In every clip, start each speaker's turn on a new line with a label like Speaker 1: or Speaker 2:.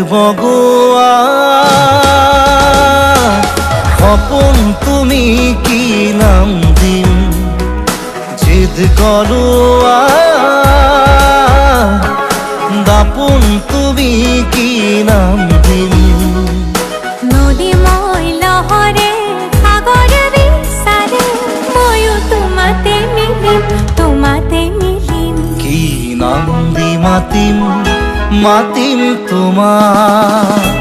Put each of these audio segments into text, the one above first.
Speaker 1: বগোৱা সপোন তুমি কি নাম দিম জিদ গলোৱা দাপোন তুমি কি নাম দিম
Speaker 2: নদী মই লহৰে সাগৰ বিচাৰে ময়ো তোমাতে মিলিম
Speaker 1: কি নাম দি মাতিম তোমাক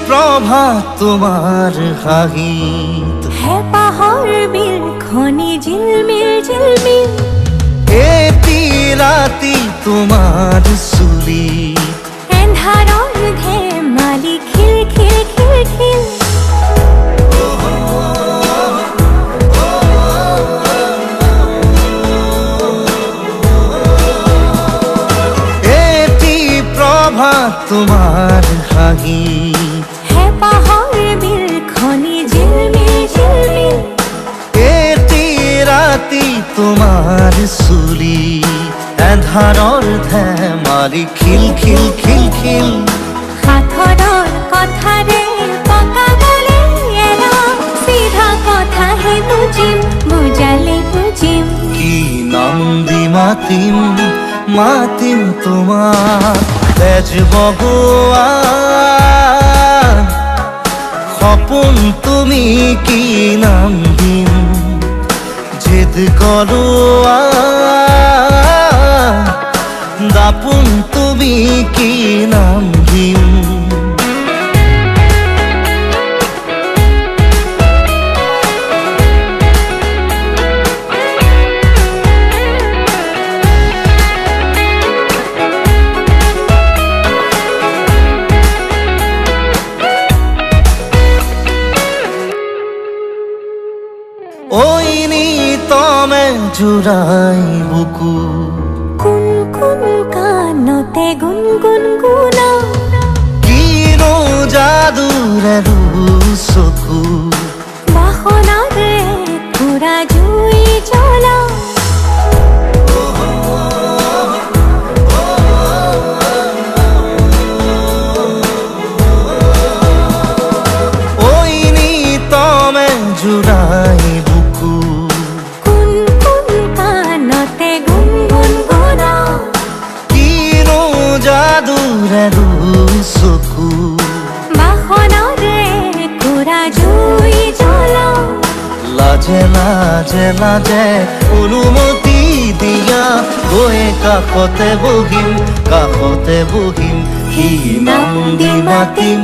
Speaker 1: প্রভাত তোমার হাঁহিত
Speaker 2: হেঁপাহৰ বিলখনি ঝিলমিল
Speaker 1: এটি ৰাতি তোমাৰ চুলিত
Speaker 2: এন্ধাৰৰ ধেমালি খিল
Speaker 1: এটি প্রভাত তোমার হাঁহিত
Speaker 2: হেঁপাহৰ বিলখনি ঝিলমিল
Speaker 1: এটি ৰাতি তোমাৰ চুলিত এন্ধাৰৰ ধেমালি খিল
Speaker 2: সাঁথৰৰ কথাৰে পকাবলে এৰা চিধা কথাহে বুজালে বুজিম
Speaker 1: কি নাম দি মাতিম তোমাক তেজ বগোৱা সপোন তুমি কি নাম দিম জিদ গলোৱা দাপোন তুমি কি নাম দিম ওই নিতমে জুড়াই বুকু
Speaker 2: কুন কানতে গুনগুন গুনা
Speaker 1: কিনো যাদুৰে চকু
Speaker 2: বাসনাৰে পুৰা জুই জ্বলা
Speaker 1: ওই নিতমে জুড়াই বুকু
Speaker 2: কুন কানতে গুনগুন গুনা
Speaker 1: কিনো যাদুৰে চকু
Speaker 2: বাসনাৰে পুৰা জুই জ্বলা
Speaker 1: লাজে অনুমতি দিয়া গৈ কাষতে বহিম কি নাম দি মাতিম